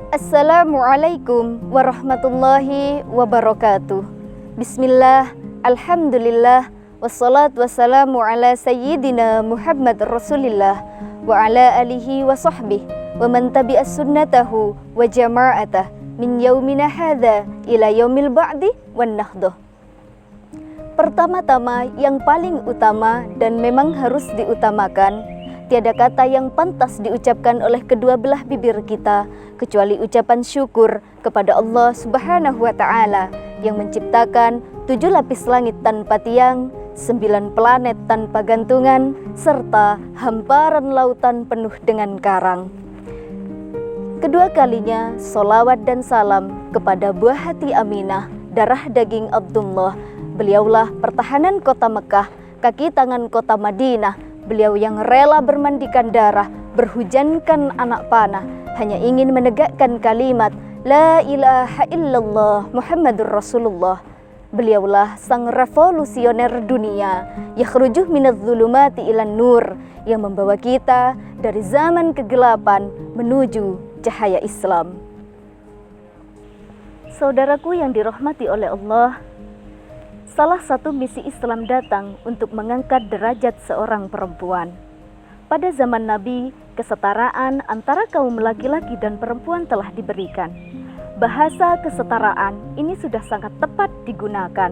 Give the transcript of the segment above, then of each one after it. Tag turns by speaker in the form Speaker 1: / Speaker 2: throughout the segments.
Speaker 1: Assalamualaikum warahmatullahi wabarakatuh. Bismillah, alhamdulillah, wassalatu wassalamu ala sayyidina Muhammad Rasulillah wa ala alihi wa sahbihi wa man tabi'as sunnatahu wa jama'atah min yaumina hadha ila yaumil ba'di wan nahdoh. Pertama-tama yang paling utama dan memang harus diutamakan, tiada kata yang pantas diucapkan oleh kedua belah bibir kita kecuali ucapan syukur kepada Allah Subhanahu wa Ta'ala yang menciptakan 7 lapis langit tanpa tiang, 9 planet tanpa gantungan, serta hamparan lautan penuh dengan karang. Kedua kalinya, solawat dan salam kepada buah hati Aminah, darah daging Abdullah. Beliaulah pertahanan kota Mekah, kaki tangan kota Madinah. Beliau yang rela bermandikan darah, berhujankan anak panah, hanya ingin menegakkan kalimat La ilaha illallah Muhammadur Rasulullah. Beliaulah sang revolusioner dunia, yakhrujuh minadz zulumati ilan nur, yang membawa kita dari zaman kegelapan menuju cahaya Islam. Saudaraku yang dirahmati oleh Allah, salah satu misi Islam datang untuk mengangkat derajat seorang perempuan. Pada zaman Nabi, kesetaraan antara kaum laki-laki dan perempuan telah diberikan. Bahasa kesetaraan ini sudah sangat tepat digunakan,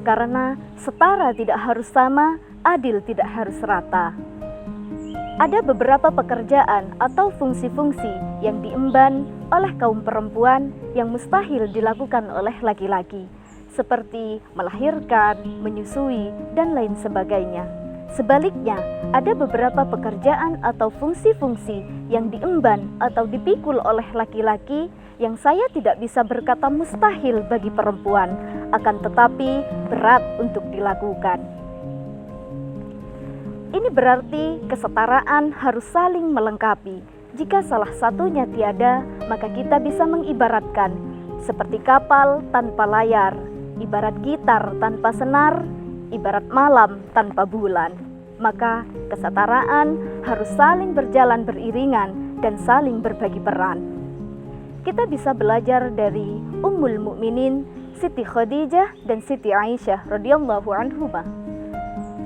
Speaker 1: karena setara tidak harus sama, adil tidak harus rata. Ada beberapa pekerjaan atau fungsi-fungsi yang diemban oleh kaum perempuan yang mustahil dilakukan oleh laki-laki, seperti melahirkan, menyusui, dan lain sebagainya. Sebaliknya, ada beberapa pekerjaan atau fungsi-fungsi yang diemban atau dipikul oleh laki-laki yang saya tidak bisa berkata mustahil bagi perempuan, akan tetapi berat untuk dilakukan. Ini berarti kesetaraan harus saling melengkapi. Jika salah satunya tiada, maka kita bisa mengibaratkan seperti kapal tanpa layar, ibarat gitar tanpa senar, ibarat malam tanpa bulan. Maka kesetaraan harus saling berjalan beriringan dan saling berbagi peran. Kita bisa belajar dari Ummul Mukminin Siti Khadijah dan Siti Aisyah radhiyallahu anhumah.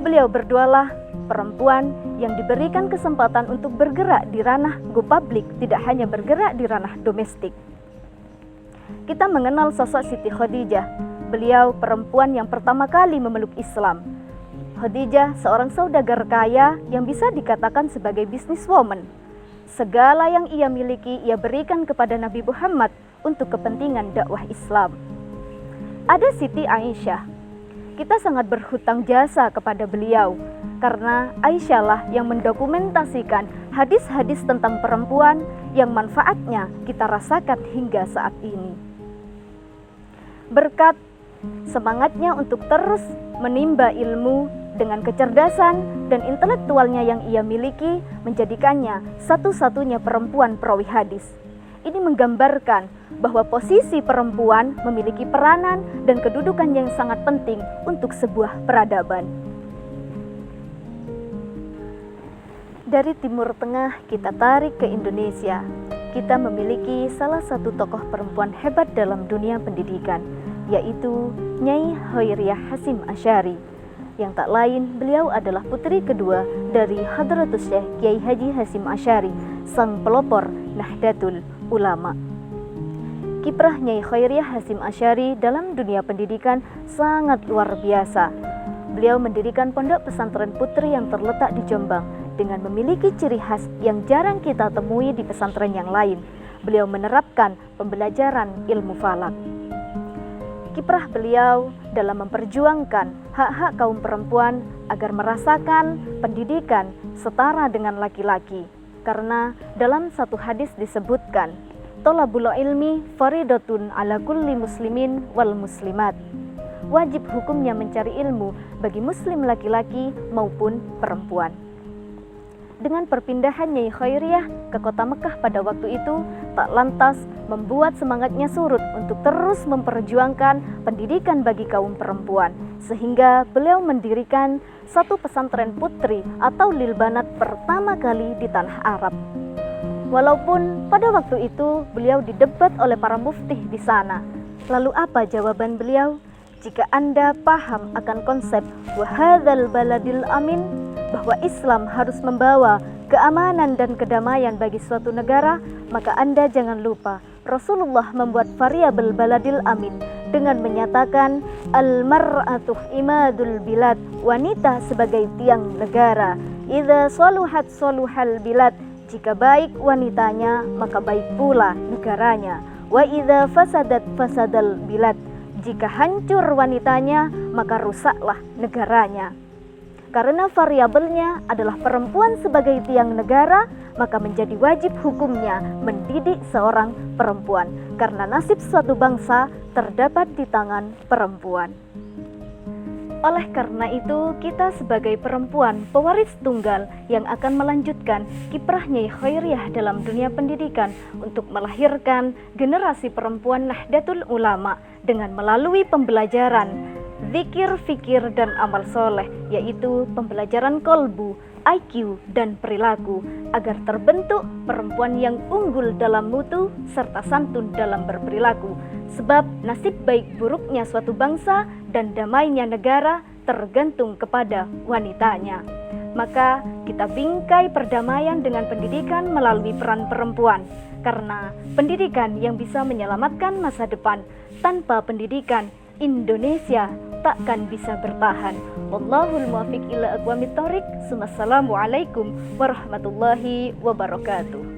Speaker 1: Beliau berdualah perempuan yang diberikan kesempatan untuk bergerak di ranah go public, tidak hanya bergerak di ranah domestik. Kita mengenal sosok Siti Khadijah. Beliau perempuan yang pertama kali memeluk Islam. Khadijah seorang saudagar kaya yang bisa dikatakan sebagai businesswoman. Segala yang ia miliki ia berikan kepada Nabi Muhammad untuk kepentingan dakwah Islam. Ada Siti Aisyah. Kita sangat berhutang jasa kepada beliau karena Aisyah lah yang mendokumentasikan hadis-hadis tentang perempuan yang manfaatnya kita rasakan hingga saat ini. Berkat semangatnya untuk terus menimba ilmu dengan kecerdasan dan intelektualnya yang ia miliki, menjadikannya satu-satunya perempuan perawi hadis. Ini menggambarkan bahwa posisi perempuan memiliki peranan dan kedudukan yang sangat penting untuk sebuah peradaban. Dari Timur Tengah kita tarik ke Indonesia. Kita memiliki salah satu tokoh perempuan hebat dalam dunia pendidikan, yaitu Nyai Khairiyah Hasyim Asy'ari. Yang tak lain, beliau adalah putri kedua dari Hadratus Syekh Kiai Haji Hasyim Asy'ari, sang pelopor Nahdlatul Ulama. Kiprah Nyai Khairiyah Hasyim Asy'ari dalam dunia pendidikan sangat luar biasa. Beliau mendirikan pondok pesantren putri yang terletak di Jombang dengan memiliki ciri khas yang jarang kita temui di pesantren yang lain. Beliau menerapkan pembelajaran ilmu falak. Kiprah beliau dalam memperjuangkan hak-hak kaum perempuan agar merasakan pendidikan setara dengan laki-laki. Karena dalam satu hadis disebutkan, Thalabul ilmi faridatun ala kulli muslimin wal muslimat. Wajib hukumnya mencari ilmu bagi muslim laki-laki maupun perempuan. Dengan perpindahan Nyai Khairiyah ke kota Mekah pada waktu itu, tak lantas membuat semangatnya surut untuk terus memperjuangkan pendidikan bagi kaum perempuan, sehingga beliau mendirikan satu pesantren putri atau lilbanat pertama kali di tanah Arab. Walaupun pada waktu itu beliau didebat oleh para muftih di sana. Lalu apa jawaban beliau? Jika Anda paham akan konsep wahadzal baladil amin, bahwa Islam harus membawa keamanan dan kedamaian bagi suatu negara, maka Anda jangan lupa Rasulullah membuat variabel baladil amin dengan menyatakan al-mar'atu imadul bilad, wanita sebagai tiang negara. Idza saluhat saluhal bilad, jika baik wanitanya maka baik pula negaranya. Wa idza fasadat fasadal bilad, jika hancur wanitanya maka rusaklah negaranya. Karena variabelnya adalah perempuan sebagai tiang negara, maka menjadi wajib hukumnya mendidik seorang perempuan, karena nasib suatu bangsa terdapat di tangan perempuan. Oleh karena itu, kita sebagai perempuan pewaris tunggal yang akan melanjutkan kiprah Nyai Khairiyah dalam dunia pendidikan untuk melahirkan generasi perempuan Nahdlatul Ulama dengan melalui pembelajaran zikir, fikir, dan amal soleh, yaitu pembelajaran kolbu, IQ, dan perilaku, agar terbentuk perempuan yang unggul dalam mutu serta santun dalam berperilaku. Sebab nasib baik buruknya suatu bangsa dan damainya negara tergantung kepada wanitanya. Maka kita bingkai perdamaian dengan pendidikan melalui peran perempuan, karena pendidikan yang bisa menyelamatkan masa depan. Tanpa pendidikan, Indonesia takkan bisa bertahan. Wallahul muwaffiq ila aqwamit thoriq. Assalamualaikum warahmatullahi wabarakatuh.